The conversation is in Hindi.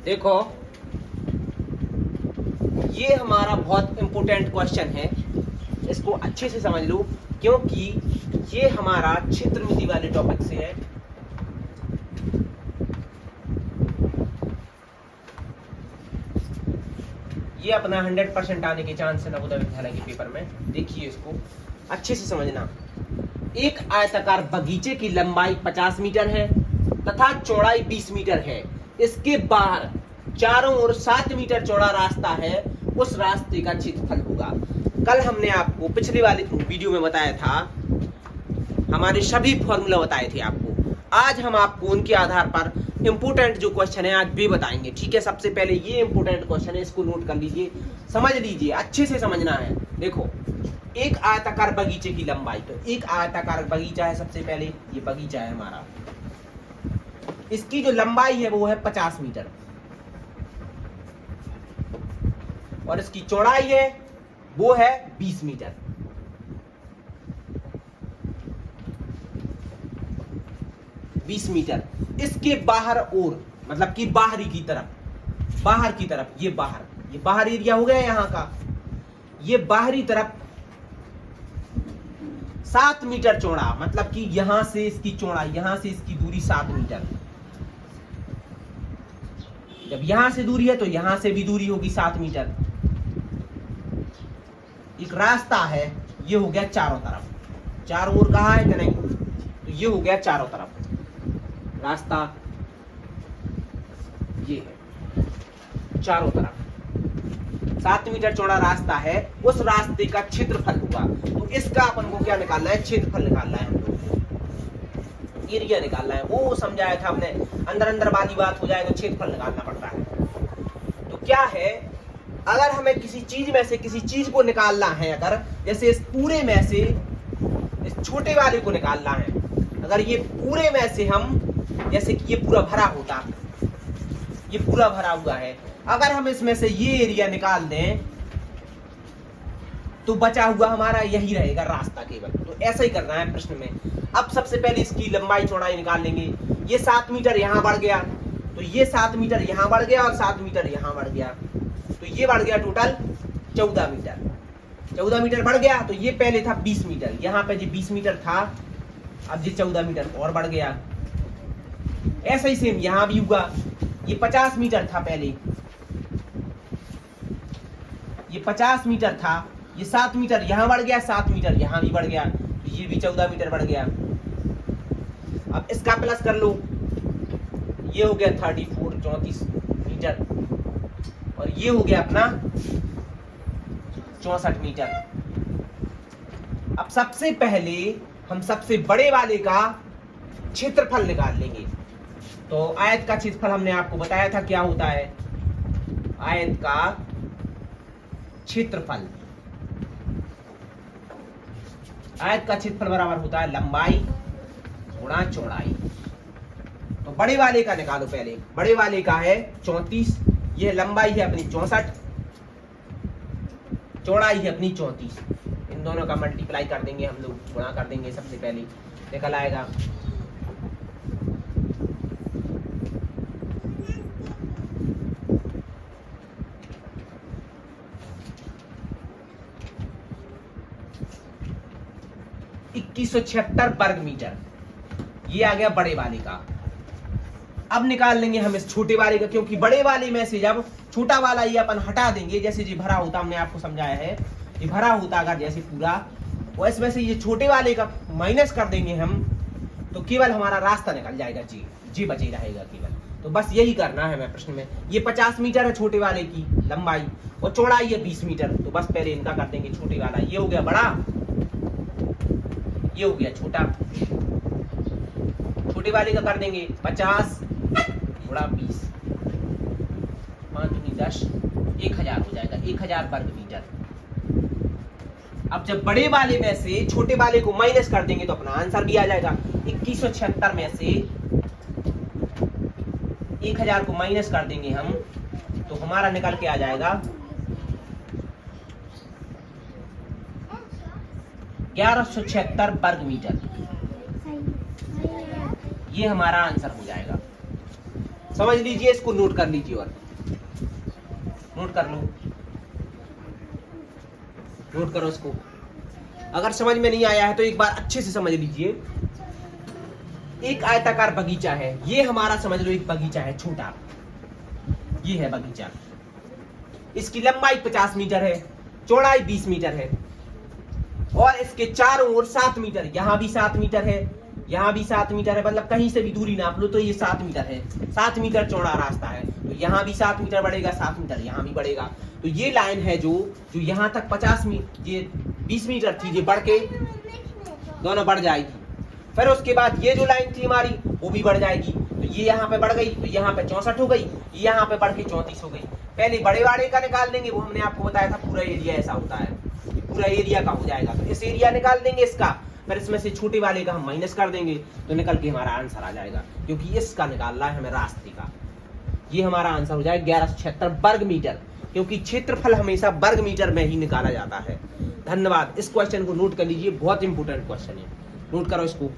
देखो ये हमारा बहुत इंपॉर्टेंट क्वेश्चन है, इसको अच्छे से समझ लो क्योंकि ये हमारा क्षेत्रमिति वाले टॉपिक से है। ये अपना 100% आने के चांस है नवोदय विद्यालय के पेपर में। देखिए इसको अच्छे से समझना। एक आयताकार बगीचे की लंबाई 50 मीटर है तथा चौड़ाई 20 मीटर है। इसके बाहर चारों ओर 7 मीटर चौड़ा रास्ता है। उस रास्ते का क्षेत्रफल होगा। कल हमने आपको पिछले वाले वीडियो में बताया था, हमारे सभी फॉर्मूला बताए थे आपको। आज हम आपको उनके आधार पर इंपोर्टेंट जो क्वेश्चन है आज भी बताएंगे। ठीक है, सबसे पहले ये इंपोर्टेंट क्वेश्चन है, इसको नोट कर लीजिए, समझ लीजिए, अच्छे से समझना है। देखो एक आयताकार बगीचे की लंबाई, तो एक आयताकार बगीचा है, सबसे पहले ये बगीचा है हमारा, इसकी जो लंबाई है वो है 50 मीटर और इसकी चौड़ाई है वो है 20 मीटर। इसके बाहर और मतलब कि बाहर की तरफ ये बाहर एरिया हो गया यहाँ का, ये बाहरी तरफ 7 मीटर चौड़ा, मतलब कि यहां से इसकी चौड़ाई, यहां से इसकी दूरी 7 मीटर। जब यहां से दूरी है तो यहां से भी दूरी होगी 7 मीटर। एक रास्ता है, ये हो गया चारों तरफ, चारों ओर कहा है कि नहीं, तो ये हो गया चारों तरफ रास्ता, ये है चारों तरफ 7 मीटर चौड़ा रास्ता है। उस रास्ते का क्षेत्रफल होगा, तो इसका अपन को क्या निकालना है, क्षेत्रफल निकालना है, हम लोग को एरिया निकालना है। वो समझाया था हमने, अंदर अंदर वाली बात हो जाए तो क्षेत्रफल निकालना पड़ता है। तो क्या है, अगर हमें किसी चीज में से किसी चीज को निकालना है, अगर जैसे इस पूरे में से इस छोटे वाले को निकालना है, अगर ये पूरे में से हम, जैसे कि ये पूरा भरा होता, ये पूरा भरा हुआ है, अगर हम इसमें से ये एरिया निकाल दें तो बचा हुआ हमारा यही रहेगा रास्ता केवल। तो ऐसा ही करना है प्रश्न में। अब सबसे पहले इसकी लंबाई चौड़ाई निकाल लेंगे। ये 7 मीटर यहां बढ़ गया, तो ये 7 मीटर यहां बढ़ गया और 7 मीटर यहां बढ़ गया, तो ये बढ़ गया टोटल 14 मीटर। 14 मीटर बढ़ गया, तो ये पहले था 20 मीटर, यहाँ पे जो 20 मीटर था, अब ये 14 मीटर और बढ़ गया। ऐसा ही सेम यहां भी हुआ, ये 50 मीटर था पहले, ये 50 मीटर था, ये 7 मीटर यहां बढ़ गया, 7 मीटर यहां भी बढ़ गया, तो ये भी 14 मीटर बढ़ गया। अब इसका प्लस कर लो, ये हो गया 34 मीटर और ये हो गया अपना 64 मीटर। अब सबसे पहले हम सबसे बड़े वाले का क्षेत्रफल निकाल लेंगे। तो आयत का क्षेत्रफल हमने आपको बताया था क्या होता है, आयत का क्षेत्रफल, आयत का क्षेत्रफल बराबर होता है लंबाई गुणा चौड़ाई। तो बड़े वाले का निकालो पहले, बड़े वाले का है 34, यह लंबाई है अपनी 64, चौड़ाई है अपनी 34। इन दोनों का मल्टीप्लाई कर देंगे हम लोग, गुणा कर देंगे, सबसे पहले निकल आएगा 2176 वर्ग मीटर। ये आ गया बड़े वाले का। अब निकाल लेंगे हम इस छोटे वाले का, क्योंकि बड़े वाले में से जब छोटा वाला ये अपन हटा देंगे, जैसे ये भरा होता, हमने आपको समझाया है, ये भरा होता अगर जैसे पूरा, और इसमें से ये छोटे वाले का माइनस कर देंगे हम, तो केवल हमारा रास्ता निकल जाएगा, जी बचे रहेगा केवल। तो बस यही करना है हमें प्रश्न में। ये 50 मीटर है छोटे वाले की लंबाई और चौड़ाई है 20 मीटर, तो बस पहले इनका कर देंगे छोटे वाला, ये हो गया बड़ा, ये हो गया छोटा। छोटे वाले का कर देंगे 50 गुणा 20, 5 दूनी 10, 1000 हो जाएगा, 1000 वर्ग मीटर। अब जब बड़े वाले में से छोटे वाले को माइनस कर देंगे तो अपना आंसर भी आ जाएगा। 2176 में से 1000 को माइनस कर देंगे हम, तो हमारा निकल के आ जाएगा 1176 वर्ग मीटर। ये हमारा आंसर हो जाएगा। समझ लीजिए इसको, नोट कर लीजिए और नोट कर लो, नोट करो इसको। अगर समझ में नहीं आया है तो एक बार अच्छे से समझ लीजिए। एक आयताकार बगीचा है, ये हमारा समझ लो एक बगीचा है छोटा, ये है बगीचा। इसकी लंबाई 50 मीटर है, चौड़ाई 20 मीटर है और इसके चारों ओर 7 मीटर, यहां भी 7 मीटर है, यहां भी 7 मीटर है, मतलब कहीं से भी दूरी नाप लो तो ये 7 मीटर है। 7 मीटर चौड़ा रास्ता है, तो यहां भी 7 मीटर बढ़ेगा, 7 मीटर यहां भी बढ़ेगा। तो ये लाइन है जो यहां तक 50 मीटर, ये 20 मीटर थी, ये बढ़ के दोनों बढ़ जाएगी। फिर उसके बाद ये जो लाइन थी हमारी वो भी बढ़ जाएगी, तो ये यहाँ पे बढ़ गई, तो यहाँ पे 64 हो गई, यहाँ पे बढ़ के 34 हो गई। पहले बड़े वाले का निकाल देंगे, वो हमने आपको बताया था पूरा एरिया ऐसा होता है, पूरा एरिया का हो जाएगा। तो इस एरिया निकाल देंगे इसका, फिर इसमें से छोटे वाले का हम माइनस कर देंगे, तो निकल के हमारा आंसर आ जाएगा, क्योंकि इसका निकालना है हमें रास्ते का। ये हमारा आंसर हो जाएगा 1176 वर्ग मीटर, क्योंकि क्षेत्रफल हमेशा वर्ग मीटर में ही निकाला जाता है। धन्यवाद। इस क्वेश्चन को नोट कर लीजिए, बहुत इंपोर्टेंट क्वेश्चन है, नोट करो इसको।